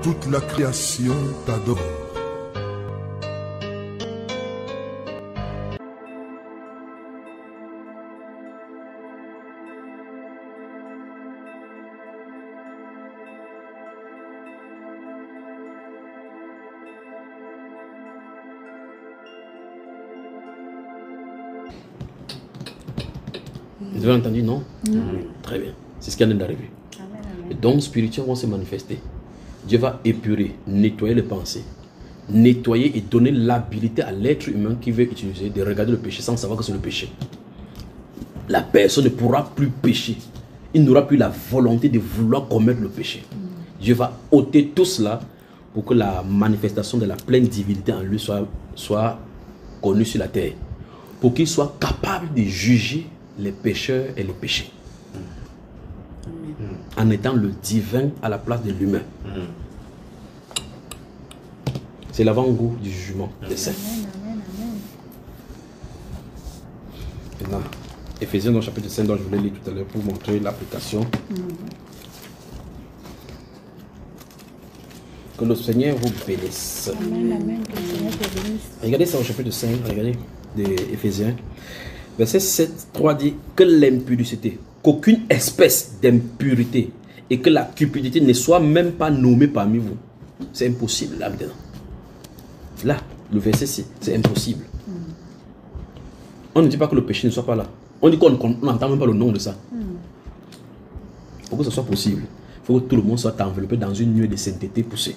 Toute la création t'adore. Vous avez entendu, non? Très bien. C'est ce qui vient d'arriver. Les dons spirituels vont se manifester. Dieu va épurer, nettoyer les pensées, nettoyer et donner l'habilité à l'être humain qui veut utiliser de regarder le péché sans savoir que c'est le péché. La personne ne pourra plus pécher. Il n'aura plus la volonté de vouloir commettre le péché. Dieu va ôter tout cela pour que la manifestation de la pleine divinité en lui soit connue sur la terre. Pour qu'il soit capable de juger les pécheurs et les péchés. En étant le divin à la place de l'humain. C'est l'avant-goût du jugement des saints. Maintenant, Éphésiens dans le chapitre 5 dont je voulais lire tout à l'heure pour montrer l'application. Que le Seigneur vous bénisse. Regardez ça au chapitre 5, regardez, d'Éphésiens. Verset 7, 3 dit que l'impudicité, qu'aucune espèce d'impurité et que la cupidité ne soit même pas nommée parmi vous. C'est impossible là maintenant. Là, le verset c'est impossible. On ne dit pas que le péché ne soit pas là. On dit qu'on n'entend même pas le nom de ça. Pour que ce soit possible, il faut que tout le monde soit enveloppé dans une nuée de sainteté poussée.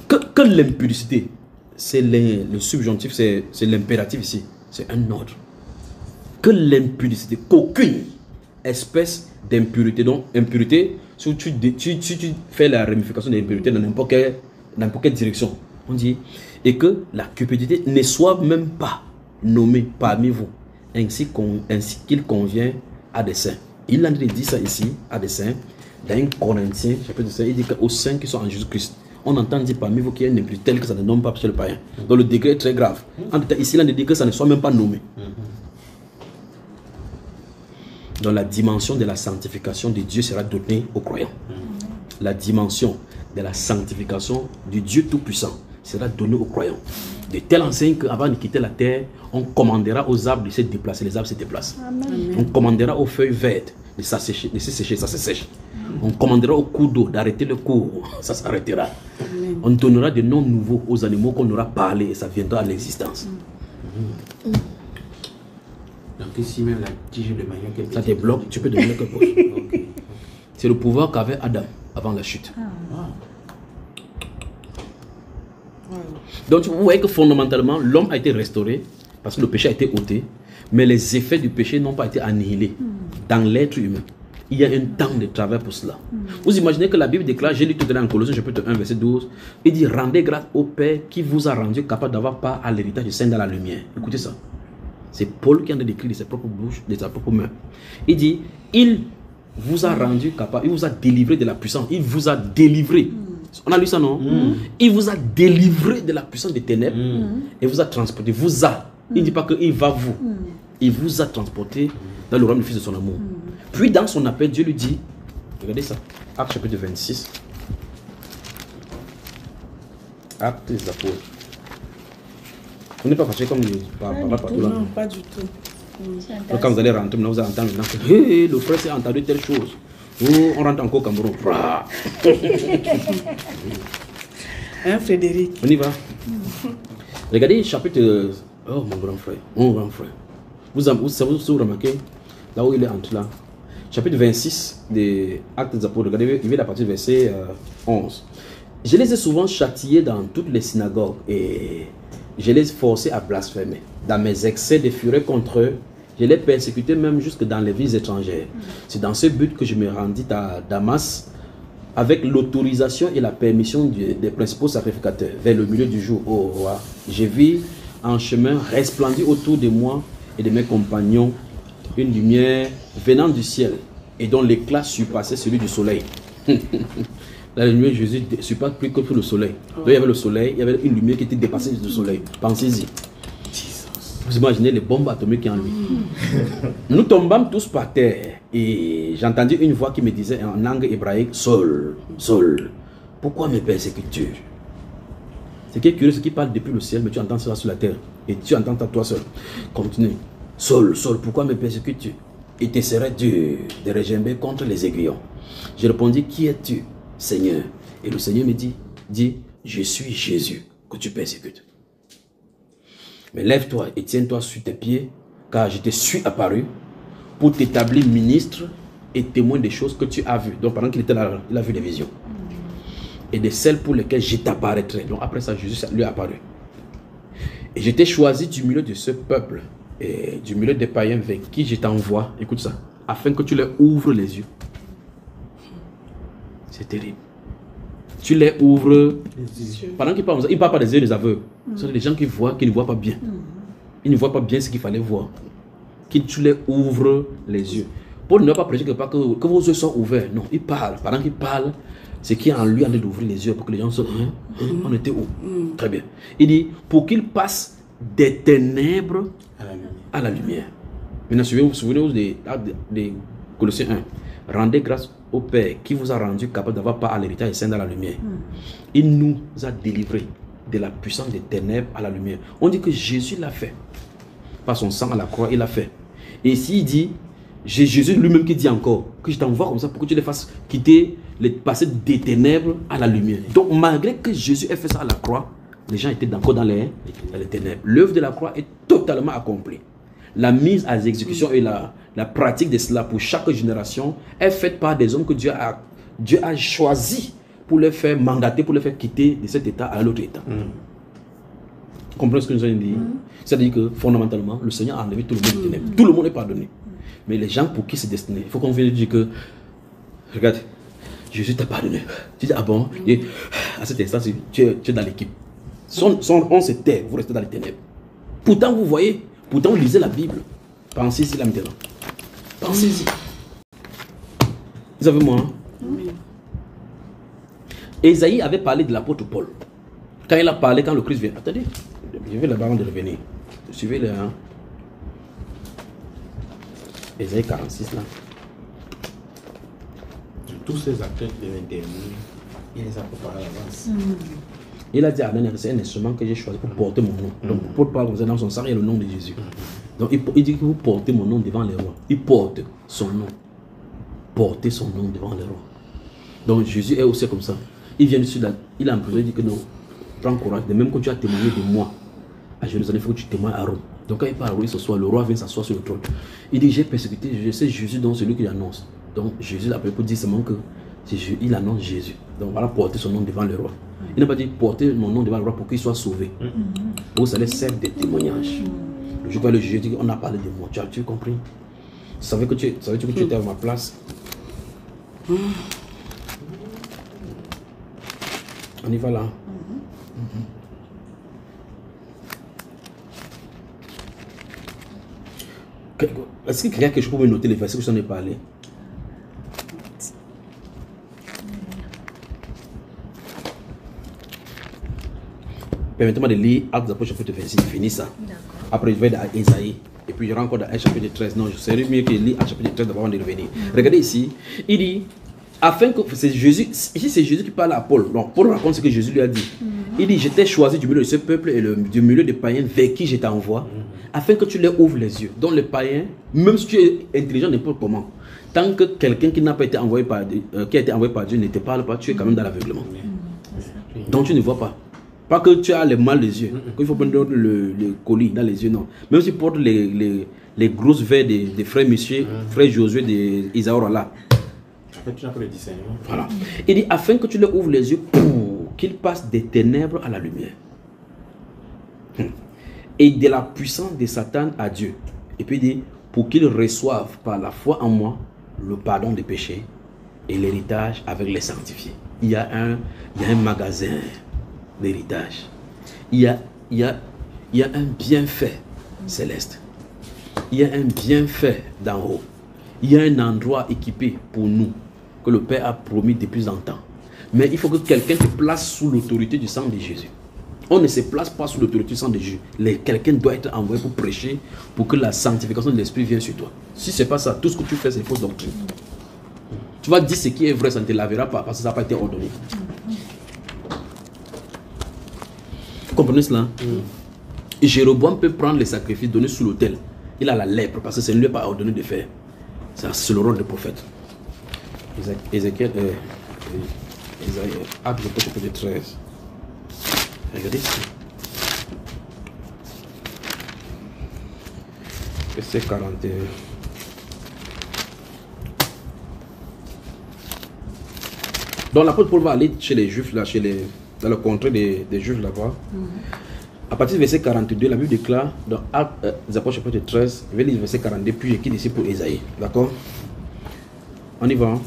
Que l'impudicité, c'est le subjonctif, c'est l'impératif ici. C'est un ordre. Que l'impudicité, qu'aucune espèce d'impurité. Donc, impurité, si tu fais la ramification de l'impurité dans n'importe quelle direction, on dit, et que la cupidité ne soit même pas nommée parmi vous, ainsi qu'il convient à des saints. Il a dit ça ici, à des saints, dans 1 Corinthiens, chapitre 5, il dit qu'aux saints qui sont en Jésus-Christ. On entend dire parmi vous qu'il y a une impurité telle que ça ne nomme pas chez le païen. Donc le degré est très grave. Ici, il a dit que ça ne soit même pas nommé. Donc la dimension de la sanctification de Dieu sera donnée aux croyants. La dimension de la sanctification du Dieu Tout-Puissant sera donnée aux croyants. De telle enseigne qu'avant de quitter la terre, on commandera aux arbres de se déplacer. Les arbres se déplacent. Amen. On commandera aux feuilles vertes de se sécher, ça se sèche. On commandera au cours d'eau d'arrêter le cours, ça s'arrêtera. On donnera des noms nouveaux aux animaux qu'on aura parlé et ça viendra à l'existence. Donc ici même la tige de manioc, ça te bloque, tu peux devenir quelque chose. C'est le pouvoir qu'avait Adam avant la chute. Donc vous voyez que fondamentalement l'homme a été restauré parce que le péché a été ôté, mais les effets du péché n'ont pas été annihilés dans l'être humain. Il y a un temps de travail pour cela. Vous imaginez que la Bible déclare, j'ai lu tout à l'heure en Colossiens chapitre 1 verset 12, il dit rendez grâce au Père qui vous a rendu capable d'avoir part à l'héritage du Saint dans la lumière. Écoutez ça. C'est Paul qui en a décrit de ses propres bouches, de sa propre main. Il dit, il vous a rendu capable, il vous a délivré de la puissance, il vous a délivré. On a lu ça, non? Il vous a délivré de la puissance des ténèbres et vous a transporté. Vous a. Il ne dit pas qu'il va vous. Il vous a transporté dans le royaume du Fils de son amour. Puis dans son appel, Dieu lui dit, regardez ça, Actes chapitre 26. Actes des apôtres. Vous n'êtes pas fâché comme partout là? Non, pas du tout. Donc, quand vous allez rentrer, vous allez entendre maintenant que hey, le frère s'est entendu telle chose. Oh, on rentre encore au Cameroun. Hein, Frédéric? On y va. Regardez chapitre. Oh, mon grand frère. Mon grand frère. Vous remarquez là où il est entré là. Chapitre 26 des Actes des Apôtres. Regardez, il vient à partir du verset 11. Je les ai souvent châtiés dans toutes les synagogues et je les ai forcés à blasphémer. Dans mes excès de furie contre eux, je les persécutais même jusque dans les villes étrangères. C'est dans ce but que je me rendis à Damas avec l'autorisation et la permission des principaux sacrificateurs. Vers le milieu du jour, ô roi, je vis en chemin resplendir autour de moi et de mes compagnons une lumière venant du ciel et dont l'éclat surpassait celui du soleil. La lumière de Jésus ne surpasse plus que le soleil. Donc il y avait le soleil, il y avait une lumière qui était dépassée du soleil. Pensez-y. Vous imaginez les bombes atomiques qui en lui. Nous tombâmes tous par terre et j'entendis une voix qui me disait en langue hébraïque, Saul, Saul, pourquoi me persécutes-tu? C'est qui est curieux, c'est qui parle depuis le ciel, mais tu entends cela sur la terre et tu entends ça toi seul. Continue. Saul, Saul, pourquoi me persécutes-tu? Il te serait dur de regimber contre les aiguillons. Je répondis, qui es-tu, Seigneur? Et le Seigneur me dit, je suis Jésus que tu persécutes. Mais lève-toi et tiens-toi sur tes pieds, car je te suis apparu pour t'établir ministre et témoin des choses que tu as vues. Donc pendant qu'il était là, il a vu des visions. Et de celles pour lesquelles je t'apparaîtrai. Donc après ça, Jésus lui est apparu. Et je t'ai choisi du milieu de ce peuple, et du milieu des païens vers qui je t'envoie, écoute ça, afin que tu leur ouvres les yeux. C'est terrible. Tu les ouvres. Pendant qu'il parle, il ne parle pas des yeux des aveugles. Ce sont des gens qui voient, qui ne voient pas bien. Ils ne voient pas bien ce qu'il fallait voir. Que tu les ouvres les yeux. Paul ne va pas prêcher que vos yeux soient ouverts. Non, il parle. Pendant qu'il parle, c'est qui est en lui en train d'ouvrir les yeux pour que les gens se... on était où? Très bien. Il dit, pour qu'ils passent des ténèbres à la lumière. Maintenant, souvenez-vous des Colossiens 1. Rendez grâce au Père qui vous a rendu capable d'avoir part à l'héritage saint dans la lumière. Il nous a délivrés de la puissance des ténèbres à la lumière. On dit que Jésus l'a fait. Par son sang à la croix, il l'a fait. Et s'il dit, j'ai Jésus lui-même qui dit encore, que je t'envoie comme ça pour que tu les fasses quitter, passer des ténèbres à la lumière. Donc malgré que Jésus ait fait ça à la croix, les gens étaient encore dans les ténèbres. L'œuvre de la croix est totalement accomplie. La mise à l'exécution et la pratique de cela pour chaque génération est faite par des hommes que Dieu a choisi pour les faire mandater, pour les faire quitter de cet état à l'autre état. Vous comprenez ce que nous avons dit? C'est-à-dire que fondamentalement, le Seigneur a enlevé tout le monde des ténèbres. Tout le monde est pardonné. Mais les gens pour qui c'est destiné, il faut qu'on vienne dire que, regarde, Jésus t'a pardonné. Tu dis, ah bon? Et à cet instant, tu es dans l'équipe. On se tait, vous restez dans les ténèbres. Pourtant, vous voyez, pourtant, vous lisez la Bible. Pensez-y là maintenant. Pensez-y. Vous avez moi, Oui. Ésaïe avait parlé de l'apôtre Paul. Quand il a parlé, quand le Christ vient. Attendez, je vais là-bas avant de revenir. Suivez-le. Hein. Ésaïe 46 là. Tous ces acteurs de l'interview, il les a préparés à l'avance. Il a dit à Amen, c'est un instrument que j'ai choisi pour porter mon nom. Donc Paul parle comme ça dans son sang, il y a le nom de Jésus. Donc il dit que vous portez mon nom devant les rois. Il porte son nom. Portez son nom devant les rois. Donc Jésus est aussi comme ça. Il vient dessus, il a emprisonné, il dit que non, prends courage. De même que tu as témoigné de moi à Jérusalem, il faut que tu témoignes à Rome. Donc quand il parle à Rome, ce soir, le roi vient s'asseoir sur le trône. Il dit, j'ai persécuté, je sais Jésus, donc celui qui annonce. Donc Jésus l'appelle pour dire seulement que il annonce Jésus. Donc voilà, porter son nom devant le roi. Il n'a pas dit porter mon nom devant le roi pour qu'il soit sauvé. Donc ça laisse servir des témoignages. Le jour où le juge dit, on a parlé de moi. Tu as compris? Savais-tu que tu étais à ma place? On y va là. Est-ce qu'il y a quelque chose pour me noter les versets que j'en ai parlé? Permettez-moi de lire Actes des Apôtres chapitre 26, finis ça. Après je vais à Ésaïe. Et puis je rentre encore dans Actes chapitre 13. Non, je serais mieux que lire Actes chapitre 13 avant de revenir. Regardez ici, il dit, afin que c'est Jésus, ici c'est Jésus qui parle à Paul. Donc Paul raconte ce que Jésus lui a dit. Il dit, je t'ai choisi du milieu de ce peuple et du milieu des païens vers qui je t'envoie, afin que tu leur ouvres les yeux. Donc les païens, même si tu es intelligent n'importe comment, tant que quelqu'un qui n'a pas été envoyé par qui a été envoyé par Dieu ne te parle pas, tu es quand même dans l'aveuglement. Donc tu ne vois pas. Pas que tu as les mal des yeux, qu'il faut prendre le colis dans les yeux, non. Même si tu portes les grosses verres des frères Monsieur, frère Josué, des Isaora là. En fait, tu n'as pas le discernement. Voilà. Il dit, afin que tu leur ouvres les yeux pour qu'ils passent des ténèbres à la lumière. Et de la puissance de Satan à Dieu. Et puis il dit, pour qu'ils reçoivent par la foi en moi le pardon des péchés et l'héritage avec les sanctifiés. Il y a un magasin d'héritage. Il y a un bienfait céleste. Il y a un bienfait d'en haut. Il y a un endroit équipé pour nous que le Père a promis depuis longtemps. Mais il faut que quelqu'un te place sous l'autorité du sang de Jésus. On ne se place pas sous l'autorité sans des juges. Quelqu'un doit être envoyé pour prêcher, pour que la sanctification de l'esprit vienne sur toi. Si ce n'est pas ça, tout ce que tu fais, c'est fausse doctrine. Tu vas dire ce qui est vrai, ça ne te lavera pas parce que ça n'a pas été ordonné. Vous comprenez cela? Et Jéroboam peut prendre les sacrifices donnés sous l'autel. Il a la lèpre parce que c'est ne lui pas ordonné de faire. C'est le rôle du prophète. Ézéchiel, Acte chapitre 13. Regardez ici. Verset 41. Donc l'apôtre Paul va aller chez les Juifs, là, dans le contrée des Juifs là-bas. À partir du verset 42, la Bible déclare dans Actes des Apôtres chapitre 13, je vais lire le verset 42, puis j'écris ici pour Esaïe. D'accord? On y va. Hein?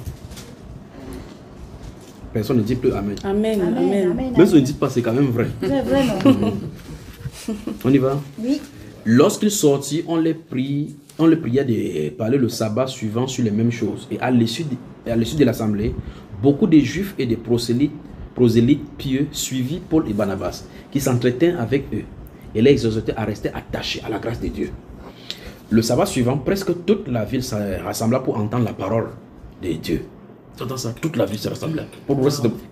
Personne ne dit plus Amen. Amen. Amen. Amen. Même si on ne dit pas, c'est quand même vrai. C'est vrai, non? On y va? Oui. Lorsqu'ils sortirent, on les pria de parler le sabbat suivant sur les mêmes choses. Et à l'issue de l'assemblée, beaucoup de Juifs et des prosélytes pieux suivirent Paul et Barnabas, qui s'entretinrent avec eux et les exhortaient à rester attachés à la grâce de Dieu. Le sabbat suivant, presque toute la ville se rassembla pour entendre la parole de Dieu. Tu entends ça? Toute la ville se rassembla.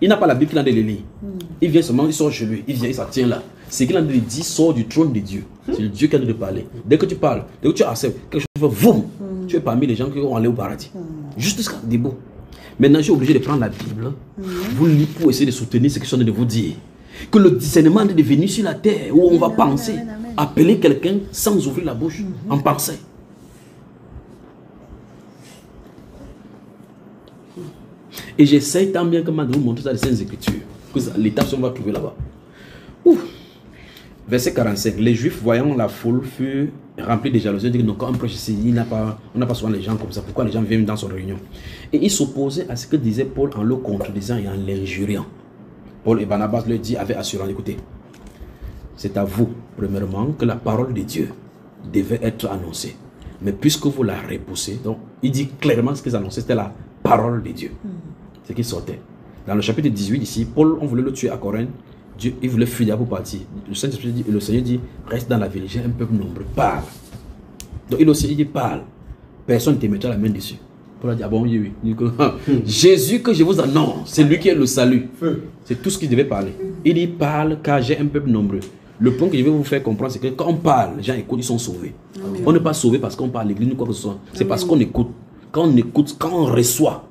Il n'a pas la Bible qu'il a de les lire. Il vient seulement, il sort chez lui, il vient, il s'attient là. Ce qu'il a de dire sort du trône de Dieu. C'est le Dieu qui a de parler. Dès que tu parles, dès que tu acceptes, quelque chose fait, boum, tu es parmi les gens qui vont aller au paradis. Juste jusqu'à debout. Maintenant, je suis obligé de prendre la Bible, vous lire pour essayer de soutenir ce que je suis en train de vous dire. Que le discernement est devenu sur la terre où on va penser, appeler quelqu'un sans ouvrir la bouche, en pensée. Et j'essaie tant bien que mal de vous montrer ça des Saintes Écritures, que l'étape qu'on va trouver là-bas. Verset 45. Les Juifs, voyant la foule, furent remplis de jalousie. Ils disent non, quand on prêche ici, on n'a pas souvent les gens comme ça. Pourquoi les gens viennent dans son réunion? Et ils s'opposaient à ce que disait Paul en le contredisant et en l'injuriant. Paul et Barnabas leur dit avec assurance, écoutez, c'est à vous, premièrement, que la parole de Dieu devait être annoncée. Mais puisque vous la repoussez, donc il dit clairement ce qu'ils annonçaient, c'était la parole de Dieu. Ce qui sortait. Dans le chapitre 18 ici, Paul, on voulait le tuer à Corinthe. Dieu, il voulait fuir pour partir. Le Seigneur dit, reste dans la ville, j'ai un peuple nombreux, parle. Donc il dit, parle. Personne ne te mettra la main dessus. Paul a dit, ah bon, oui. Il dit, Jésus que je vous annonce, c'est lui qui est le salut. C'est tout ce qu'il devait parler. Il dit, parle car j'ai un peuple nombreux. Le point que je vais vous faire comprendre, c'est que quand on parle, les gens écoutent, ils sont sauvés. Amen. On n'est pas sauvé parce qu'on parle à l'église ou quoi que ce soit. C'est parce qu'on écoute. Quand on écoute, quand on reçoit,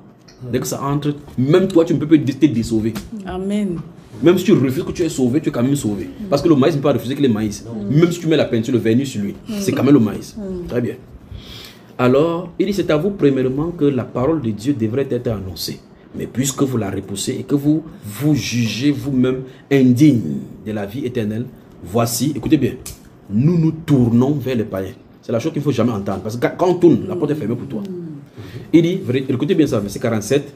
dès que ça entre, même toi, tu ne peux pas te désauver. Amen. Même si tu refuses que tu es sauvé, tu es quand même sauvé. Parce que le maïs ne peut pas refuser que le maïs. Même si tu mets la peinture, le vernis sur lui, c'est quand même le maïs. Très bien. Alors, il dit, c'est à vous premièrement que la parole de Dieu devrait être annoncée. Mais puisque vous la repoussez et que vous vous jugez vous-même indigne de la vie éternelle, voici, écoutez bien, nous nous tournons vers les païens. C'est la chose qu'il ne faut jamais entendre. Parce que quand on tourne, la porte est fermée pour toi. Il dit, écoutez bien ça, verset 47,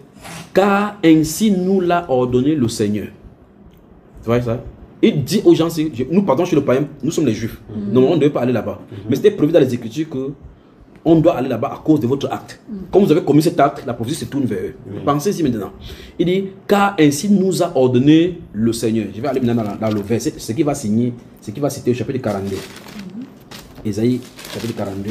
car ainsi nous l'a ordonné le Seigneur. Tu vois ça? Il dit aux gens, nous partons chez le païen, nous sommes les Juifs. Normalement, on ne devait pas aller là-bas. Mais c'était prévu dans les Écritures que on doit aller là-bas à cause de votre acte. Comme vous avez commis cet acte, la prophétie se tourne vers eux. Pensez-y maintenant. Il dit, car ainsi nous a ordonné le Seigneur. Je vais aller maintenant dans le verset, ce qui va signer, ce qui va citer au chapitre 42. Ésaïe, chapitre 42.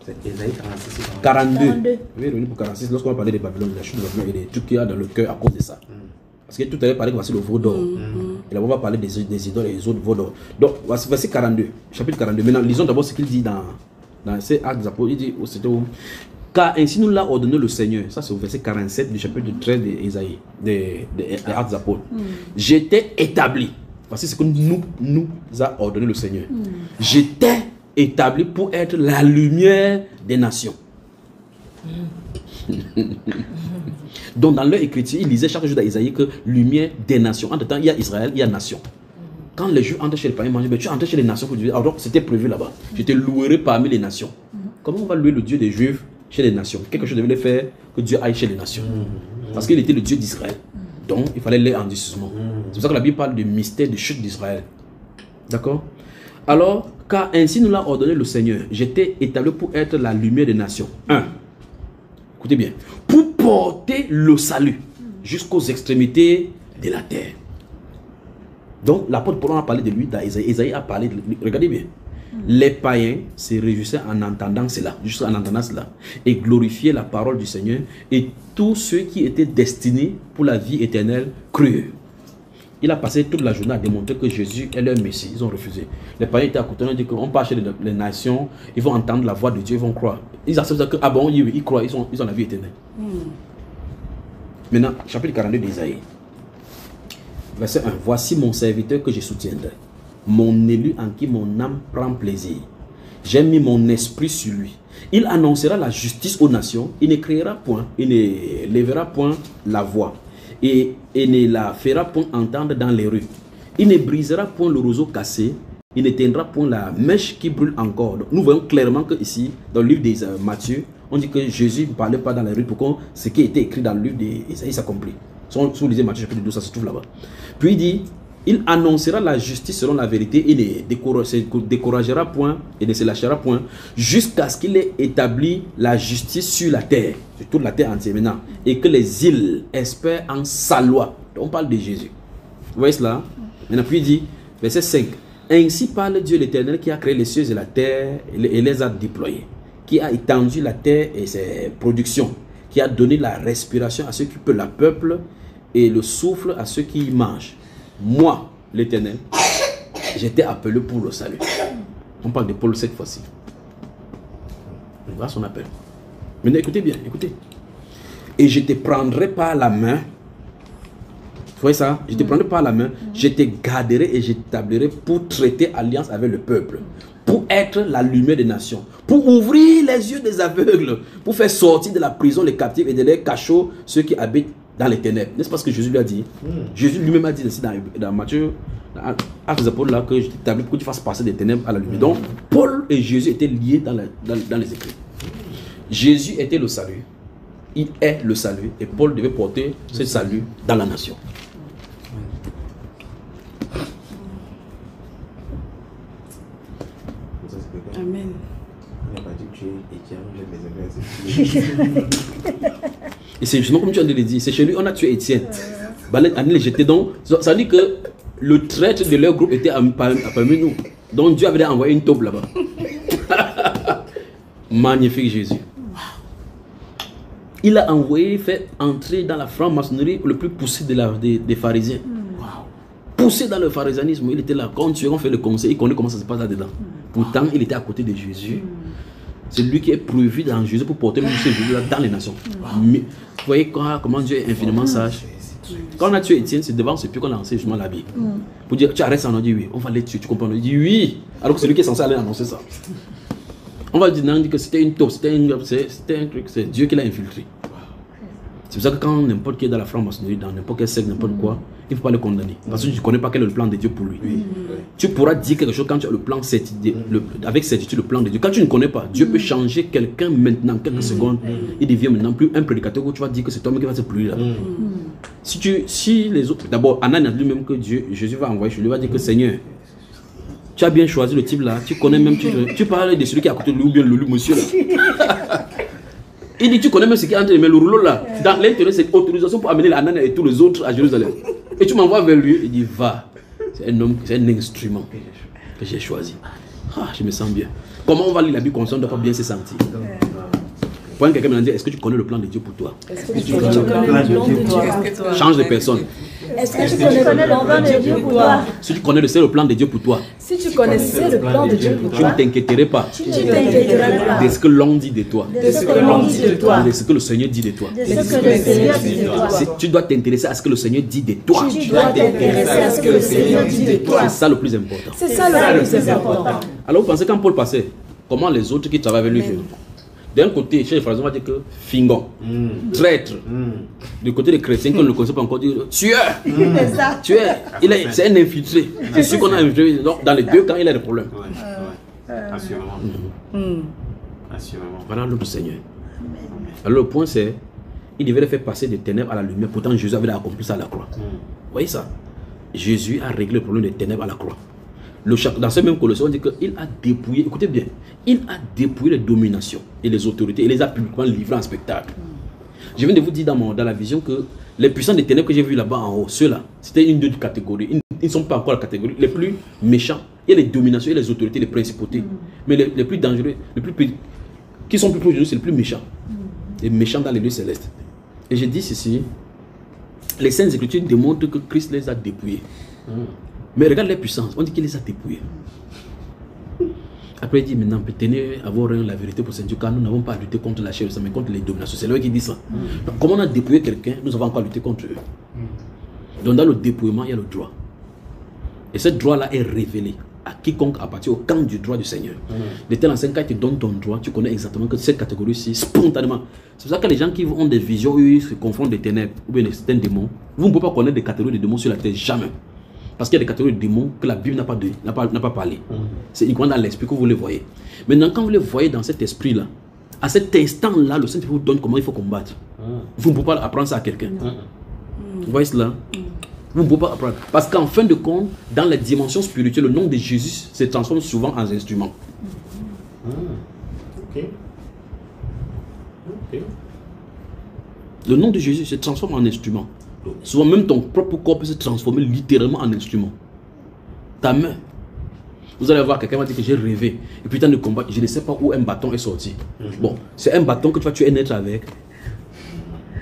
C'est Ésaïe 46. 42. Je vais revenir pour 46. Lorsqu'on va parler de Babylone, de la chute de Babylone et des trucs qu'il y a dans le cœur à cause de ça. Parce que tout à l'heure, parlait que voici le veau d'or. Et là, on va parler des idoles et des autres veaux d'or. Donc, voici verset 42, chapitre 42. Maintenant, lisons d'abord ce qu'il dit dans ces actes des apôtres. Il dit, car ainsi nous l'a ordonné le Seigneur. Ça, c'est au verset 47 du chapitre 13 d'Ésaïe, des actes des apôtres. J'étais établi. Voici ce que nous a ordonné le Seigneur. J'étais établi pour être la lumière des nations. Donc dans leur écriture, ils lisaient chaque jour dans Isaïe que lumière des nations. Entre temps, il y a Israël, il y a nation. Quand les Juifs entrent chez les païens, tu entres chez les nations pour Dieu. Alors c'était prévu là-bas. Je te louerai parmi les nations. Comment on va louer le Dieu des Juifs chez les nations? Quelque chose devait faire que Dieu aille chez les nations. Parce qu'il était le Dieu d'Israël. Donc il fallait les endurcissement. C'est pour ça que la Bible parle du mystère de chute d'Israël. D'accord? Alors, car ainsi nous l'a ordonné le Seigneur, j'étais établi pour être la lumière des nations. 1. Écoutez bien. Pour porter le salut jusqu'aux extrémités de la terre. Donc l'apôtre Paul a parlé de lui dans Isaïe. Isaïe a parlé de lui. Regardez bien. Les païens se réjouissaient en entendant cela, juste en entendant cela, et glorifiaient la parole du Seigneur, et tous ceux qui étaient destinés pour la vie éternelle crurent. Il a passé toute la journée à démontrer que Jésus est leur Messie. Ils ont refusé. Les païens étaient à côté, on dit qu'on part chez les nations, ils vont entendre la voix de Dieu, ils vont croire. Ils acceptent que, ah bon, ils croient, ils ont la vie éternelle. Maintenant, chapitre 42 d'Isaïe. Verset 1. Voici mon serviteur que je soutiendrai, mon élu en qui mon âme prend plaisir. J'ai mis mon esprit sur lui. Il annoncera la justice aux nations. Il ne créera point, il ne lèvera point la voix, et ne la fera point entendre dans les rues. Il ne brisera point le roseau cassé, il n'éteindra point la mèche qui brûle encore. Donc, nous voyons clairement que ici, dans le livre de Matthieu, on dit que Jésus ne parlait pas dans les rues pour que ce qui était écrit dans le livre d'Isaïe s'accomplisse. Si vous lisez Matthieu chapitre 12, ça se trouve là-bas. Puis il dit, il annoncera la justice selon la vérité, il ne se découragera point et ne se lâchera point jusqu'à ce qu'il ait établi la justice sur la terre, sur toute la terre entière maintenant, et que les îles espèrent en sa loi. Donc on parle de Jésus. Vous voyez cela? Maintenant puis il dit, verset 5, ainsi parle Dieu l'Éternel qui a créé les cieux et la terre et les a déployés, qui a étendu la terre et ses productions, qui a donné la respiration à ceux qui peuvent la peuple et le souffle à ceux qui y mangent. Moi, l'Éternel, j'étais appelé pour le salut. On parle de Paul cette fois-ci. Voilà son appel. Maintenant, écoutez bien, écoutez. Et je te prendrai par la main. Vous voyez ça? Je te prendrai par la main, je te garderai et je t'établirai pour traiter alliance avec le peuple, pour être la lumière des nations, pour ouvrir les yeux des aveugles, pour faire sortir de la prison les captifs et de leurs cachots ceux qui habitent dans les ténèbres. N'est-ce pas ce que Jésus lui a dit? Jésus lui-même a dit ici dans Matthieu, dans Actes des Apôtres, là, que je t'établis pour que tu fasses passer des ténèbres à la lumière. Donc, Paul et Jésus étaient liés dans les Écritures. Jésus était le salut, il est le salut, et Paul devait porter ce salut dans la nation. Amen. Et c'est justement comme tu as dit, c'est chez lui on a tué Étienne. On les jeté donc. Ça veut dire que le traître de leur groupe était parmi nous. Donc Dieu avait envoyé une taupe là-bas. Magnifique Jésus. Il a envoyé, fait entrer dans la franc-maçonnerie le plus poussé des pharisiens. Poussé dans le pharisianisme, il était là. Quand tu as fait le conseil, il connaît comment ça se passe là-dedans. Pourtant, il était à côté de Jésus. C'est lui qui est prévu dans Jésus pour porter ce Jésus-là dans les nations. Mais, vous voyez comment Dieu est infiniment sage. Quand on a tué Étienne, c'est devant ce puits qu'on a lancé justement la Bible. Pour dire, tu arrêtes ça, on dit oui, on va les tuer, tu comprends? On dit oui, alors que c'est lui qui est censé aller annoncer ça. On va dire non, on dit que c'était une taupe, c'était un truc, c'est Dieu qui l'a infiltré. C'est pour ça que quand n'importe qui est dans la franc-maçonnerie, dans n'importe quel secte, n'importe quoi, il ne faut pas le condamner. Parce que tu ne connais pas quel est le plan de Dieu pour lui. Tu pourras dire quelque chose quand tu as le plan, avec certitude, le plan de Dieu. Quand tu ne connais pas, Dieu peut changer quelqu'un maintenant, quelques secondes. Il devient maintenant plus un prédicateur où tu vas dire que c'est toi-même qui va se pleurer là. Si les autres, d'abord, Ananias lui-même que Jésus va envoyer, je lui va dire que Seigneur, tu as bien choisi le type là, tu connais même, tu parles de celui qui est à côté de lui ou bien le monsieur là. Il dit, tu connais même ce qui est entre les mains, le rouleau là. Dans l'intérieur, c'est autorisation pour amener l'Ananias et tous les autres à Jérusalem. Et tu m'envoies vers lui, il dit, va. C'est un homme, c'est un instrument que j'ai choisi. Ah, je me sens bien. Comment on va lire la Bible comme ça, on ne doit pas bien se sentir. Quand quelqu'un me dit, est-ce que tu connais le plan de Dieu pour toi? Est-ce que tu connais le plan de Dieu pour toi? Change de personne. Est-ce que tu connais le plan de Dieu pour toi? Si tu connaissais le plan de Dieu pour toi, Si tu connaissais le plan de Dieu pour tu toi, ne t'inquiéterais pas Tu t'inquiéterais pas de ce que l'on dit de toi, de ce que l'on dit de toi, de ce que le Seigneur dit de toi. de ce que le Seigneur dit de toi. Tu dois t'intéresser à ce que le Seigneur dit de toi. Tu dois t'intéresser à ce que le Seigneur dit de toi. C'est ça le plus important. c'est ça le plus important. Alors vous pensez quand Paul passait, comment les autres qui travaillent avec lui faisaient? D'un côté, chez les pharisiens, on va dire que fingon, traître. Du côté des chrétiens, qu'on ne le connaît pas encore, dire tueur. Tueur. C'est un infiltré. C'est sûr qu'on a infiltré. Donc, dans les deux cas, il a des problèmes. Assurément. Assurément. Voilà notre Seigneur. Alors le point c'est, il devait les faire passer des ténèbres à la lumière. Pourtant Jésus avait accompli ça à la croix. Vous voyez ça? Jésus a réglé le problème des ténèbres à la croix. Dans ce même Colossiens, on dit qu'il a dépouillé, écoutez bien, il a dépouillé les dominations et les autorités et les a publiquement livrés en spectacle. Je viens de vous dire dans la vision que les puissants des ténèbres que j'ai vu là-bas en haut, ceux-là, c'était une de catégories, ils ne sont pas encore la catégorie les plus méchants. Il y a les dominations, il y a les autorités, les principautés. Mais les plus dangereux, qui sont plus proches de nous, c'est les plus méchants. Les méchants dans les lieux célestes. Et j'ai dit ceci, les Saintes Écritures démontrent que Christ les a dépouillés. Mais regarde les puissances, on dit qu'il les a dépouillés. Après il dit maintenant, tenez avoir la vérité pour Saint Dieu, car nous n'avons pas à lutter contre la chair, mais contre les dominations. C'est eux qui disent ça. Donc, comme on a dépouillé quelqu'un, nous avons encore lutté contre eux. Donc dans le dépouillement, il y a le droit. Et ce droit-là est révélé à quiconque appartient au camp du droit du Seigneur. De tel enseigne, quand il te donne ton droit, tu connais exactement que cette catégorie-ci, spontanément. C'est pour ça que les gens qui ont des visions, eux, ils se confondent des ténèbres ou bien des démons. Vous ne pouvez pas connaître des catégories de démons sur la terre, jamais. Parce qu'il y a des catégories de démons que la Bible n'a pas parlé. C'est uniquement dans l'esprit que vous les voyez. Maintenant, quand vous les voyez dans cet esprit-là, à cet instant-là, le Saint-Esprit vous donne comment il faut combattre. Vous ne pouvez pas apprendre ça à quelqu'un. Vous voyez cela? Vous ne pouvez pas apprendre. Parce qu'en fin de compte, dans les dimensions spirituelles, le nom de Jésus se transforme souvent en instrument. Le nom de Jésus se transforme en instrument. Souvent même ton propre corps peut se transformer littéralement en instrument. Ta main. Vous allez voir, quelqu'un va dire que j'ai rêvé. Et puis tant de combat, je ne sais pas où un bâton est sorti. Bon, c'est un bâton que tu vas tuer un être avec.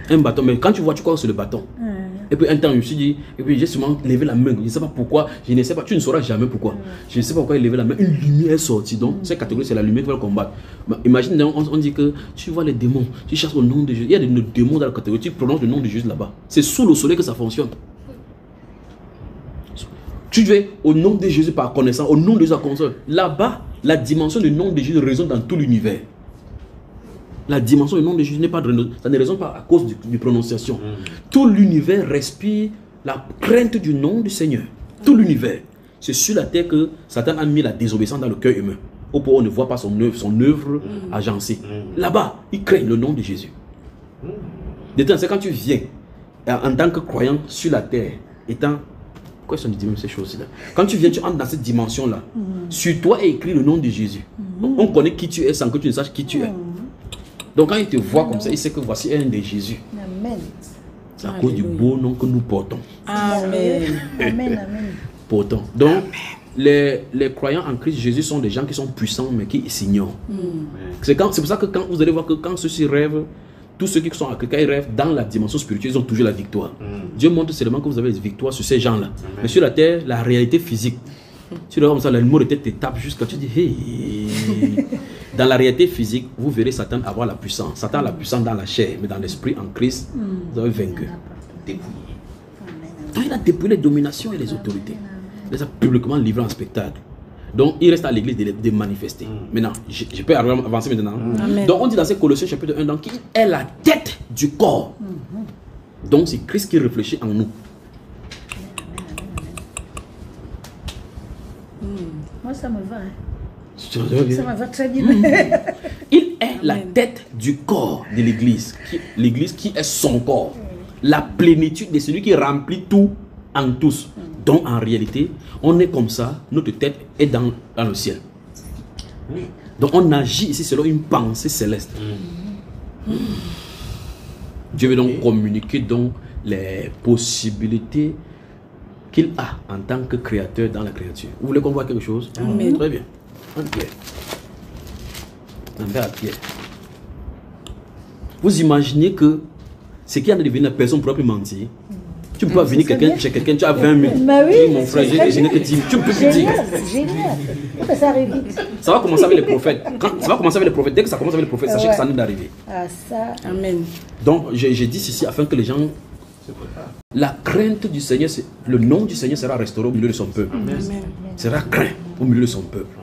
Un bâton, mais quand tu vois, tu crois que c'est le bâton. Et puis un temps, je me suis dit, et puis j'ai seulement levé la main. Je ne sais pas pourquoi, je ne sais pas, tu ne sauras jamais pourquoi. Je ne sais pas pourquoi il levé la main. Une lumière est sortie. Donc, cette catégorie, c'est la lumière qui va le combattre. Mais imagine, on dit que tu vois les démons, tu cherches au nom de Jésus. Il y a des démons dans la catégorie, tu prononces le nom de Jésus là-bas. C'est sous le soleil que ça fonctionne. Tu fais au nom de Jésus par connaissance, au nom de Jésus par connaissance. Là-bas, la dimension du nom de Jésus résonne dans tout l'univers. La dimension du nom de Jésus n'est pas, ça ne résonne pas à cause de prononciation. Tout l'univers respire la crainte du nom du Seigneur. Tout l'univers. C'est sur la terre que Satan a mis la désobéissance dans le cœur humain. Au point où on ne voit pas son œuvre agencée. Là-bas, il craint le nom de Jésus. C'est quand tu viens en tant que croyant sur la terre, étant... Pourquoi ils sont dit même ces choses-là? Quand tu viens, tu entres dans cette dimension-là. Sur toi est écrit le nom de Jésus. On connaît qui tu es sans que tu ne saches qui tu es. Donc quand il te voit comme ça, il sait que voici un de Jésus. Amen. C'est à cause du beau nom que nous portons. Amen. Amen. Amen. Portons. Donc, les croyants en Christ Jésus sont des gens qui sont puissants mais qui s'ignorent. C'est pour ça que quand vous allez voir que quand ceux-ci rêvent, tous ceux qui sont en Christ, quand ils rêvent dans la dimension spirituelle, ils ont toujours la victoire. Dieu montre seulement que vous avez des victoires sur ces gens-là. Mais sur la terre, la réalité physique, tu regardes comme ça, l'animal de tête te tape jusqu'à tu dis hey. Dans la réalité physique, vous verrez Satan avoir la puissance. Satan a la puissance dans la chair, mais dans l'esprit, en Christ, vous avez vaincu. Dépouillé. Donc, il a dépouillé les dominations et les autorités. Il les a publiquement livrés en spectacle. Donc, il reste à l'église de manifester. Maintenant, je peux avancer maintenant. Amen. Donc, on dit dans ces Colossiens chapitre 1, donc, qui est la tête du corps. Donc, c'est Christ qui réfléchit en nous. Moi, ça me va. Hein. Ça Ça me va très bien. Il est la tête du corps de l'église. L'église qui est son corps. La plénitude de celui qui remplit tout en tous. Donc en réalité, on est comme ça, notre tête est dans le ciel. Donc on agit ici selon une pensée céleste. Dieu veut donc communiquer donc les possibilités qu'il a en tant que créateur dans la créature. Vous voulez qu'on voit quelque chose? Amen. Très bien. En Pierre. Un verre à Pierre. Vous imaginez que ce qui a devenu la personne propre mentir. Tu ne peux pas venir chez quelqu'un, tu as 20 000. Bah oui, mon frère, je n'ai que 10 000. Tu ne peux plus dire. Génial. Ça arrive vite. Ça va commencer avec les prophètes. Ça va commencer avec les prophètes. Dès que ça commence avec les prophètes, sachez que ça n'est d'arriver. Ah, ça. Amen. Donc, j'ai dit ceci afin que les gens... La crainte du Seigneur, le nom du Seigneur sera restauré au milieu de son peuple. Amen. Sera craint au milieu de son peuple.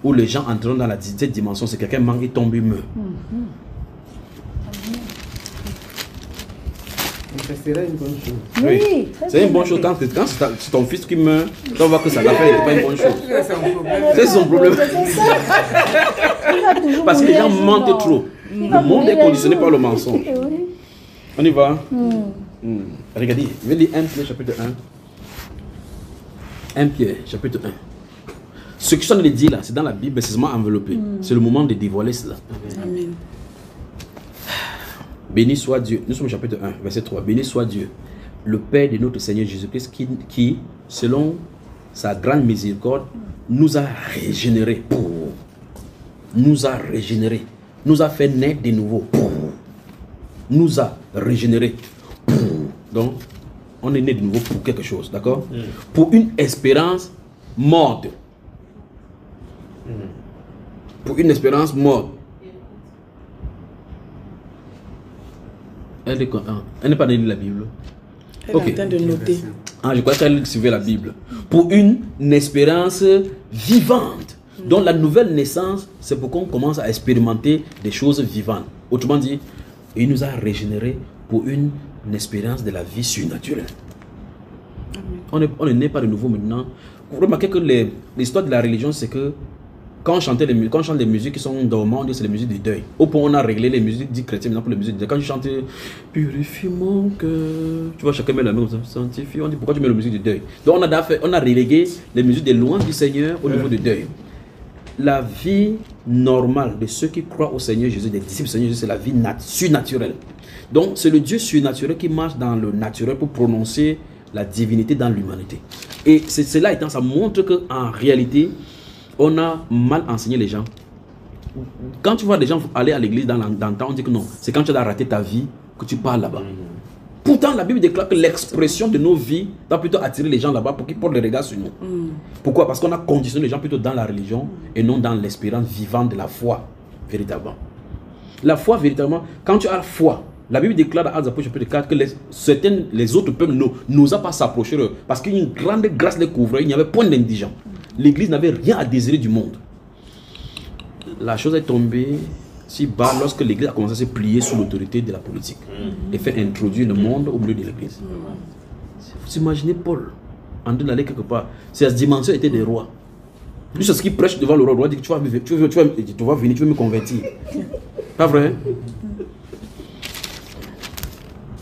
Où les gens entreront dans cette dimension, c'est quelqu'un manque et tombe, il meurt. Ça serait une bonne chose. Oui, C'est une bonne chose quand c'est ton fils qui meurt, tu vas voir que ça n'était pas une bonne chose. C'est son problème. Parce que les gens mentent trop. Le monde est conditionné par le mensonge. On y va. Regardez, je vais lire 1 Pierre chapitre 1. 1 Pierre chapitre 1. Ce que je suis en train de dire là, c'est dans la Bible, c'est seulement enveloppé. C'est le moment de dévoiler cela. Amen. Béni soit Dieu. Nous sommes au chapitre 1, verset 3. Béni soit Dieu, le Père de notre Seigneur Jésus-Christ qui, selon sa grande miséricorde, nous a régénérés. Nous a régénérés. Nous a fait naître de nouveau. Nous a régénérés. Donc, on est né de nouveau pour quelque chose, d'accord? Pour une espérance morte. Pour une espérance morte. Elle n'est pas née de la Bible. Elle est en train de noter. Ah, je crois qu'elle suivait la Bible. Pour une espérance vivante. Donc la nouvelle naissance, c'est pour qu'on commence à expérimenter des choses vivantes. Autrement dit, il nous a régénérés pour une espérance de la vie surnaturelle. On ne naît pas de nouveau maintenant. Vous remarquez que l'histoire de la religion, c'est que quand on chante les musiques qui sont dormantes, on dit c'est les musiques du deuil. Au point où on a réglé les musiques dites chrétiennes pour les musiques du deuil. Quand je chante purifie mon cœur, tu vois, chacun met la même sanctifie. On dit pourquoi tu mets la musique du deuil. Donc on a relégué les musiques des louanges du Seigneur au niveau du deuil. La vie normale de ceux qui croient au Seigneur Jésus, des disciples du Seigneur Jésus, c'est la vie surnaturelle. Donc c'est le Dieu surnaturel qui marche dans le naturel pour prononcer la divinité dans l'humanité. Et cela étant, ça montre qu'en réalité, on a mal enseigné les gens. Quand tu vois des gens aller à l'église dans le temps, on dit que non, c'est quand tu as raté ta vie que tu parles là-bas. Pourtant, la Bible déclare que l'expression de nos vies doit plutôt attirer les gens là-bas pour qu'ils portent le regard sur nous. Pourquoi? Parce qu'on a conditionné les gens plutôt dans la religion et non dans l'espérance vivante de la foi, véritablement. La foi, véritablement, quand tu as la foi, la Bible déclare dans Actes des Apôtres chapitre 4 que les autres peuples n'osaient pas s'approcher d'eux parce qu'une grande grâce les couvrait, il n'y avait point d'indigents. L'Église n'avait rien à désirer du monde. La chose est tombée si bas lorsque l'Église a commencé à se plier sous l'autorité de la politique et fait introduire le monde au milieu de l'Église. Vous imaginez Paul en train d'aller quelque part. Ses dimensions étaient des rois. Lui, c'est ce qu'il prêche devant le roi. Il dit que tu vas venir, tu veux me convertir. Pas vrai?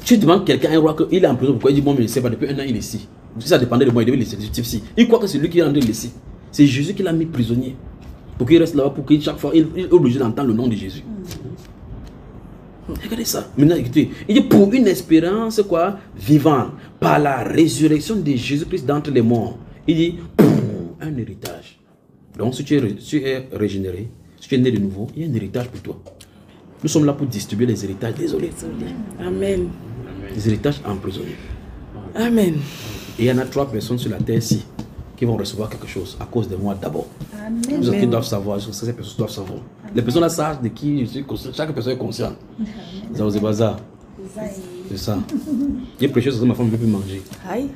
Tu demandes quelqu'un, un roi, qu'il est en prison. Pourquoi il dit bon, mais je ne sais pas, depuis un an il est ici. Si ça dépendait de moi, il devait laisser ici. Il croit que c'est lui qui est en train de laisser. C'est Jésus qui l'a mis prisonnier. Pour qu'il reste là-bas, pour qu'il chaque fois, il est obligé d'entendre le nom de Jésus. Regardez ça. Maintenant, écoutez, il dit pour une espérance quoi, vivante, par la résurrection de Jésus-Christ d'entre les morts. Il dit pour un héritage. Donc, si tu es régénéré, si tu es né de nouveau, il y a un héritage pour toi. Nous sommes là pour distribuer les héritages. Désolé. Amen. Les héritages emprisonnés. Amen. Et il y en a 3 personnes sur la terre-ci qui vont recevoir quelque chose à cause de moi d'abord. Amen. Vous qui doivent savoir, ces personnes doivent savoir. Les personnes là savent de qui je suis conscient. Chaque personne est consciente. C'est bazar. C'est ça. J'ai prêché sur ça, ma femme ne veut plus manger. Aïe.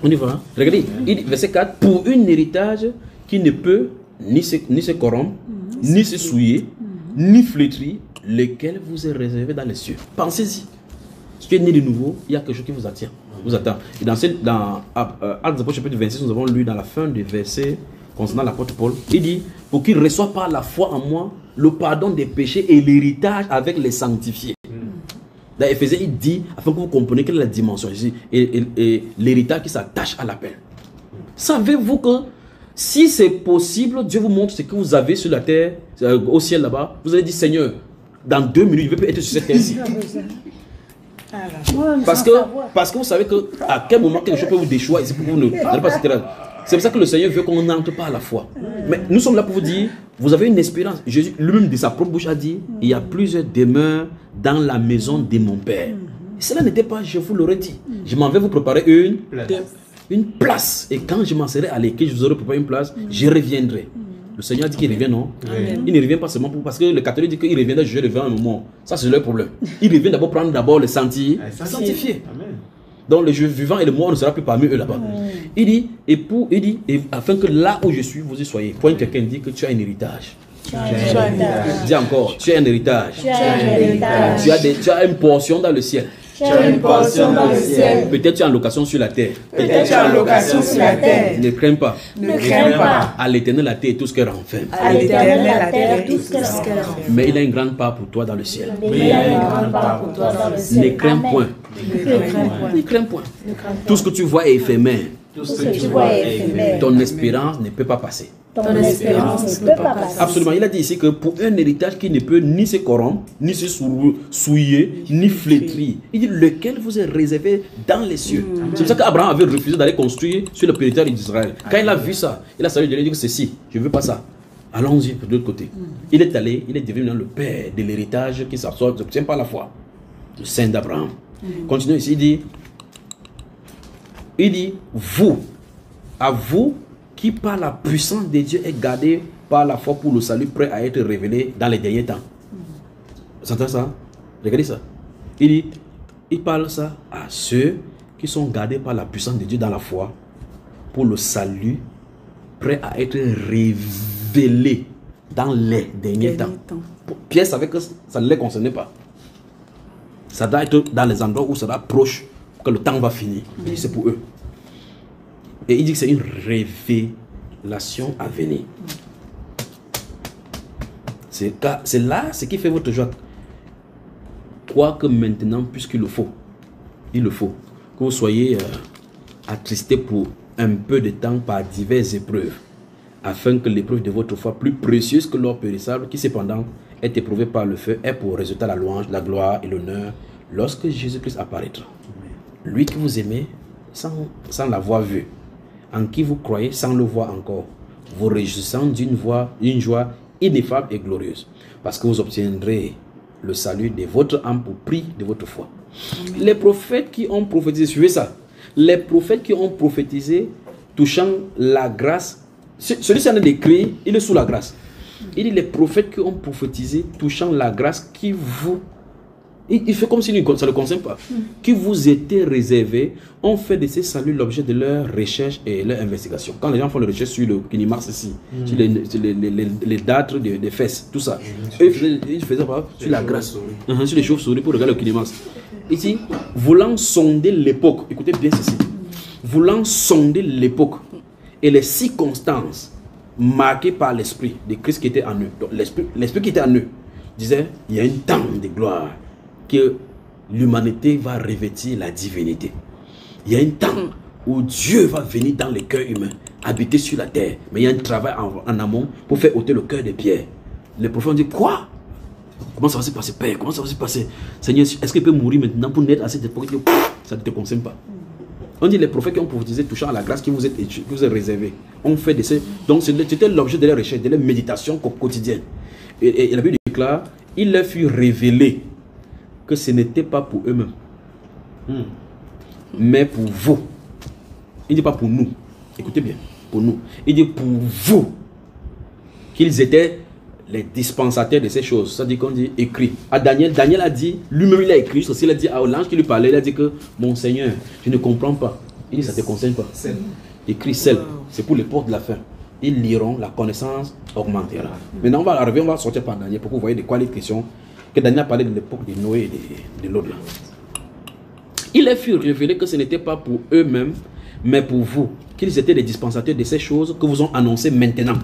On y va. Regardez, il dit, verset 4, pour un héritage qui ne peut ni se corrompre, ni se souiller, ni flétrir, lequel vous est réservé dans les cieux. Pensez-y. Si tu es né de nouveau, il y a quelque chose qui vous attire. Vous attend. Et dans Actes des Apôtres chapitre 26, nous avons lu dans la fin du verset concernant l'apôtre Paul, il dit, pour qu'il reçoive par la foi en moi le pardon des péchés et l'héritage avec les sanctifiés. Dans Éphésiens, il dit, afin que vous compreniez quelle est la dimension ici, et l'héritage qui s'attache à l'appel. Savez-vous que si c'est possible, Dieu vous montre ce que vous avez sur la terre, au ciel là-bas, vous allez dire, Seigneur, dans 2 minutes, je ne vais plus être sur cette terre-ci. Parce que vous savez qu'à quel moment quelque chose peut vous déchoir ici pour que vous n'allez pas se. C'est pour ça que le Seigneur veut qu'on n'entre pas à la foi. Mais nous sommes là pour vous dire, vous avez une espérance. Jésus lui-même de sa propre bouche a dit, il y a plusieurs demeures dans la maison de mon Père. Et cela n'était pas, je vous l'aurais dit. Je m'en vais vous préparer une place. Et quand je m'en serai allé, que je vous aurai préparé une place, je reviendrai. Le Seigneur dit qu'il revient, non? Il ne revient pas seulement parce que le catholique dit qu'il reviendra, je reviens un moment. Ça, c'est leur problème. Il revient d'abord prendre le sanctifier. Donc le Dieu vivant et le mort ne sera plus parmi eux là-bas. Il dit, et afin que là où je suis, vous y soyez. Point quelqu'un dit que tu as un héritage. Dis encore, tu as un héritage. Tu as une portion dans le ciel. Tu as une portion dans le ciel. Peut-être tu es en location sur la terre. Peut-être tu es en location sur la terre. Ne crains pas. Ne crains pas. À l'Éternel la terre et tout ce qu'elle renferme. À l'Éternel la terre et tout ce qu'elle renferme. Mais il a une grande part pour toi dans le ciel. Mais il a une grande part pour toi dans le ciel. Ne crains point. Ne crains point. Tout ce que tu vois est éphémère. Tout ce que tu vois est éphémère. Ton espérance ne peut pas passer. Ton espérance ne peut pas passer. Absolument. Il a dit ici que pour un héritage qui ne peut ni se corrompre, ni se souiller, ni flétrir, il dit lequel vous est réservé dans les cieux. C'est pour ça qu'Abraham avait refusé d'aller construire sur le territoire d'Israël. Quand il a vu ça, il a salué Dieu, il a dit que ceci, je ne veux pas ça. Allons-y de l'autre côté. Il est allé, il est devenu le père de l'héritage qui s'obtient par la foi. Le Saint d'Abraham. Continuez ici, il dit, vous, à vous, qui par la puissance de Dieu est gardé par la foi pour le salut prêt à être révélé dans les derniers temps. Vous entendez ça? Regardez ça. Il parle ça à ceux qui sont gardés par la puissance de Dieu dans la foi pour le salut prêt à être révélé dans les derniers temps. Pierre savait que ça ne les concernait pas. Ça doit être dans les endroits où ça doit proche, que le temps va finir. C'est pour eux. Et il dit que c'est une révélation à venir. C'est là ce qui fait votre joie. Quoique maintenant, puisqu'il le faut, il le faut, que vous soyez attristés pour un peu de temps par diverses épreuves, afin que l'épreuve de votre foi, plus précieuse que l'or périssable, qui cependant est éprouvée par le feu, ait pour résultat la louange, la gloire et l'honneur lorsque Jésus-Christ apparaîtra. Lui que vous aimez sans l'avoir vu, en qui vous croyez sans le voir encore, vous réjouissant d'une joie ineffable et glorieuse, parce que vous obtiendrez le salut de votre âme pour prix de votre foi. Amen. Les prophètes qui ont prophétisé, suivez ça, les prophètes qui ont prophétisé touchant la grâce, celui-ci en est décrit, il est sous la grâce. Il dit les prophètes qui ont prophétisé touchant la grâce qui vous... Il fait comme si ça ne le concerne pas. Qui vous était réservé, ont fait de ces saluts l'objet de leur recherche et leur investigation. Quand les gens font les recherches sur le Kinimas ici, sur les dates des fesses, tout ça, eux, ils faisaient pas sur la grâce, sur les chauves-souris pour regarder le Kinimas. Ici, voulant sonder l'époque, écoutez bien ceci, voulant sonder l'époque et les circonstances marquées par l'esprit de Christ qui était en eux. Donc l'esprit qui était en eux disait, il y a un temps de gloire que l'humanité va revêtir la divinité. Il y a un temps où Dieu va venir dans les cœurs humains, habiter sur la terre. Mais il y a un travail en amont pour faire ôter le cœur des pierres. Les prophètes ont dit, quoi? Comment ça va se passer, Père? Comment ça va se passer? Seigneur, est-ce qu'il peut mourir maintenant pour naître à cette époque? Ça ne te concerne pas. On dit les prophètes qui ont prophétisé touchant à la grâce qui vous est réservée. On fait de ces... Donc c'était l'objet de leur recherche, de leur méditation quotidienne. Et la Bible déclare, il leur fut révélé que ce n'était pas pour eux-mêmes, mais pour vous. Il ne dit pas pour nous. Écoutez bien, pour nous. Il dit pour vous, qu'ils étaient les dispensateurs de ces choses. Ça dit qu'on dit écrit. À Daniel a dit, lui-même il a écrit, il a dit à l'ange qui lui parlait, il a dit que mon Seigneur, je ne comprends pas. Il dit ça ne te concerne pas. Écrit seul, c'est pour les portes de la fin. Ils liront, la connaissance augmentera. Maintenant on va arriver, on va sortir par Daniel pour que vous voyez de quoi les questions. Que Daniel a parlé de l'époque de Noé et de l'autre là. Il a fut révélé que ce n'était pas pour eux-mêmes, mais pour vous, qu'ils étaient les dispensateurs de ces choses que vous ont annoncées maintenant.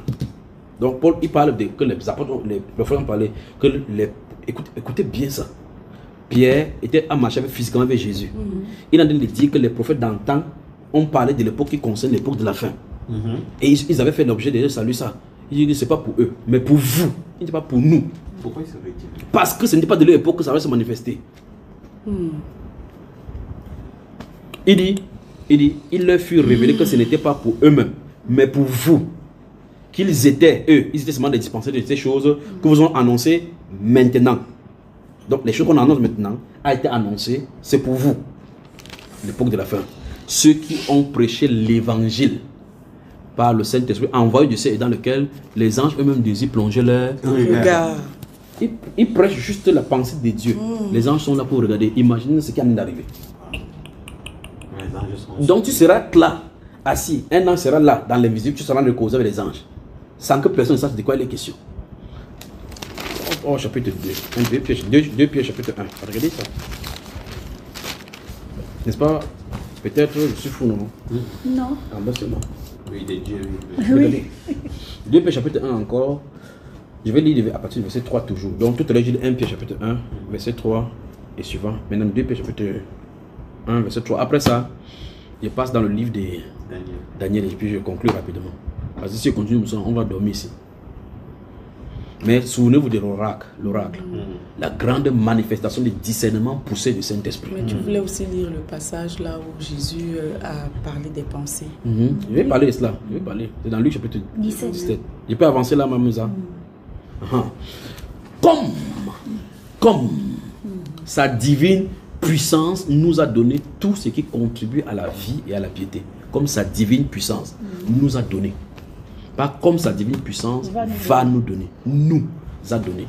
Donc Paul, il parle de que les apôtres, les prophètes ont parlé, que écoutez bien ça. Pierre était à marcher physiquement avec Jésus. Il a dit que les prophètes d'antan ont parlé de l'époque qui concerne l'époque de la fin. Et ils avaient fait l'objet de salut ça. Il dit que ce n'est pas pour eux, mais pour vous. Il ne dit pas pour nous. Pourquoi il se retire? Parce que ce n'était pas de leur époque que ça va se manifester. Il dit, il leur fut révélé que ce n'était pas pour eux-mêmes, mais pour vous. Qu'ils étaient, ils étaient seulement des dispensateurs de ces choses que vous ont annoncées maintenant. Donc les choses qu'on annonce maintenant a été annoncées, c'est pour vous. L'époque de la fin. Ceux qui ont prêché l'évangile par le Saint-Esprit envoyé du ciel et dans lequel les anges eux-mêmes désirent plonger leur regard. Ils prêchent juste la pensée de Dieu. Les anges sont là pour regarder. Imaginez ce qui est en train d'arriver. Donc tu seras là, assis. Un ange sera là, dans l'invisible. Tu seras en train de causer avec les anges. Sans que personne ne sache de quoi il est question. Oh, chapitre 2. 2 Pierre, chapitre 1. Regardez ça. N'est-ce pas? Peut-être je suis fou, non? Non. En bas seulement. Oui, de Dieu. Regardez. 2 Pierre, chapitre 1 encore. Je vais lire à partir du verset 3 toujours. Donc tout à l'heure, j'ai lu 1 Pierre, chapitre 1, verset 3 et suivant. Maintenant, 2 Pierre, chapitre 1, verset 3. Après ça, je passe dans le livre de Daniel et puis je conclue rapidement. Parce que si on continue comme ça, on va dormir ici. Mais souvenez-vous de l'oracle. La grande manifestation de discernement poussé du Saint-Esprit. Mais tu voulais aussi lire le passage là où Jésus a parlé des pensées. Je vais parler de cela. C'est dans Luc chapitre 17. Je peux avancer là, Mme Moussa. Comme sa divine puissance nous a donné tout ce qui contribue à la vie et à la piété. Comme sa divine puissance nous a donné. Pas comme sa divine puissance va nous donner. Nous a donné.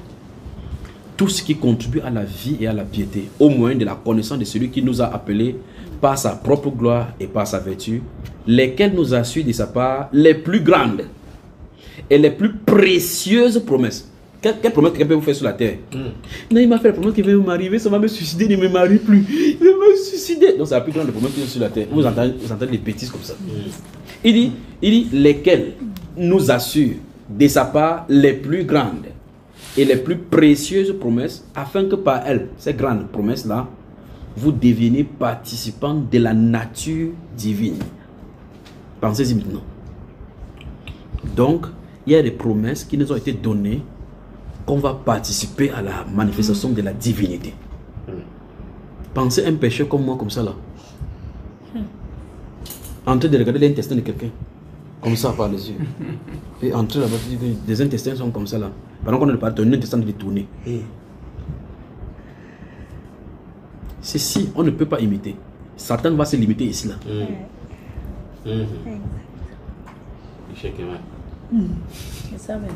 Tout ce qui contribue à la vie et à la piété. Au moyen de la connaissance de celui qui nous a appelés par sa propre gloire et par sa vertu. Lesquels nous assurent de sa part les plus grandes et les plus précieuses promesses. Quelle promesse quelqu'un peut vous faire sur la terre? Non, il m'a fait la promesse qu'il va m'arriver, ça va me suicider, il ne me marie plus. Il va me suicider. Donc c'est la plus grande promesse qui est sur la terre. Vous entendez des bêtises comme ça. Il dit lesquels nous assurent de sa part les plus grandes et les plus précieuses promesses, afin que par elles, ces grandes promesses-là, vous deveniez participants de la nature divine. Pensez-y maintenant. Donc, il y a des promesses qui nous ont été données qu'on va participer à la manifestation de la divinité. Pensez un pécheur comme moi, comme ça là. En train de regarder l'intestin de quelqu'un, comme ça par les yeux. Et entrer là-bas, des intestins sont comme ça là. Pendant qu'on ne parle pas, ton intestin de tourner. C'est si on ne peut pas imiter. Satan va se limiter ici là. C'est ça même.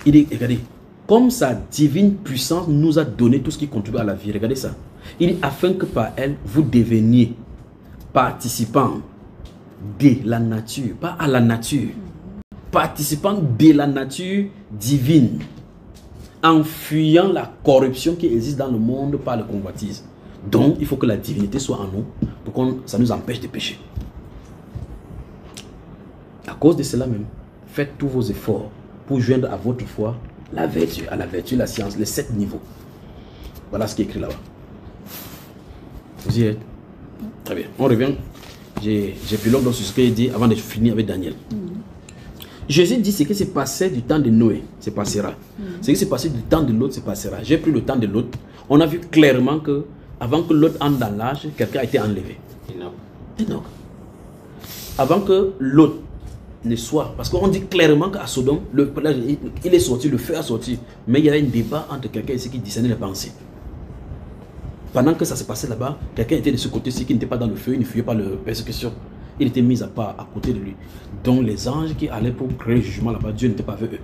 Il dit, regardez, comme sa divine puissance nous a donné tout ce qui contribue à la vie. Regardez ça. Il dit, afin que par elle, vous deveniez participants de la nature, pas à la nature, participants de la nature divine, en fuyant la corruption qui existe dans le monde par le convoitise. Donc, il faut que la divinité soit en nous pour que ça nous empêche de pécher. À cause de cela même, faites tous vos efforts pour joindre à votre foi la vertu, à la vertu, la science, les 7 niveaux. Voilà ce qui est écrit là-bas. Vous y êtes? Très bien. On revient. J'ai pilote dans ce qu'il dit avant de finir avec Daniel. Jésus dit ce qui s'est passé du temps de Noé, se passera. Ce qui s'est passé du temps de l'autre, se passera. J'ai pris le temps de l'autre. On a vu clairement que avant que l'autre entre dans l'âge, quelqu'un a été enlevé. Enoch. Avant que l'autre ne soit, parce qu'on dit clairement qu'à Sodome, il est sorti, le feu a sorti, mais il y avait un débat entre quelqu'un ici qui discernait les pensées. Pendant que ça se passait là-bas, quelqu'un était de ce côté-ci qui n'était pas dans le feu, il ne fuyait pas la persécution. Il était mis à part à côté de lui. Donc les anges qui allaient pour créer le jugement là-bas, Dieu n'était pas avec eux.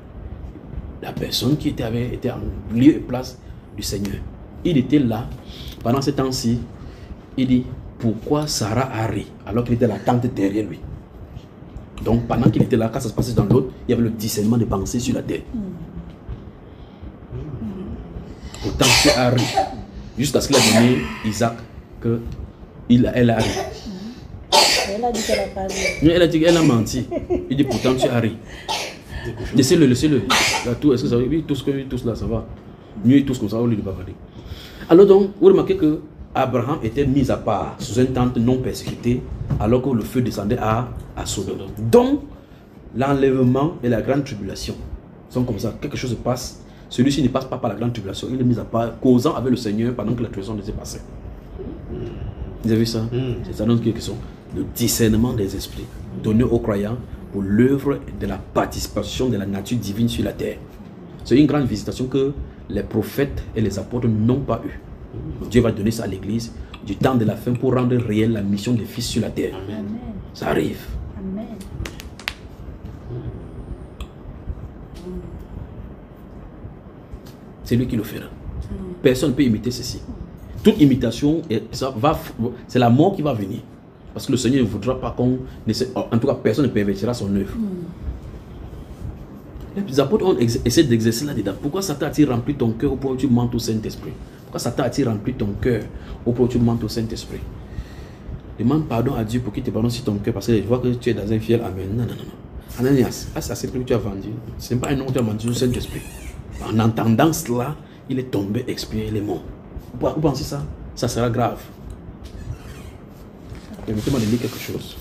La personne qui était en lieu et place du Seigneur. Il était là, pendant ce temps-ci, il dit, pourquoi Sarah a ri alors qu'il était la tente derrière lui? Donc pendant qu'il était là, quand ça se passait dans l'autre, il y avait le discernement des pensées sur la terre. Pourtant, Dieu a ri. Jusqu'à ce qu'il a donné Isaac, elle a ri. Elle a dit qu'elle a pas ri. Elle a dit qu'elle a menti. Il dit pourtant tu as ri. Laissez-le. Est-ce que ça va? Oui, tous là, ça va. Mieux tous comme ça, au lieu de bavarder. Alors donc, vous remarquez que Abraham était mis à part sous une tente non persécutée, alors que le feu descendait à Sodome. Donc, l'enlèvement et la grande tribulation sont comme ça. Quelque chose se passe. Celui-ci ne passe pas par la grande tribulation. Il est mis à part, causant avec le Seigneur pendant que la tribulation s'est passée. Vous avez vu ça? C'est ça quelque chose. Le discernement des esprits donné aux croyants pour l'œuvre de la participation de la nature divine sur la terre. C'est une grande visitation que les prophètes et les apôtres n'ont pas eu. Dieu va donner ça à l'église du temps de la fin pour rendre réelle la mission des fils sur la terre. Amen. Ça arrive. Amen. C'est lui qui le fera. Personne ne peut imiter ceci. Toute imitation, c'est la mort qui va venir. Parce que le Seigneur ne voudra pas qu'on... En tout cas, personne ne pervertira son œuvre. Les apôtres ont essayé d'exercer là-dedans. Pourquoi Satan a-t-il rempli ton cœur au point où tu mentes au Saint-Esprit? Pourquoi Satan a-t-il rempli ton cœur au point où tu mentes au Saint-Esprit? Demande pardon à Dieu pour qu'il te pardonne sur ton cœur parce qu'il voit que tu es dans un fiel amen. Non. Ananias, c'est ce que tu as vendu. Ce n'est pas un nom que tu as vendu au Saint-Esprit. En entendant cela, il est tombé, expié, il est mort. Vous pensez ça? Ça sera grave. Permettez-moi de lire quelque chose.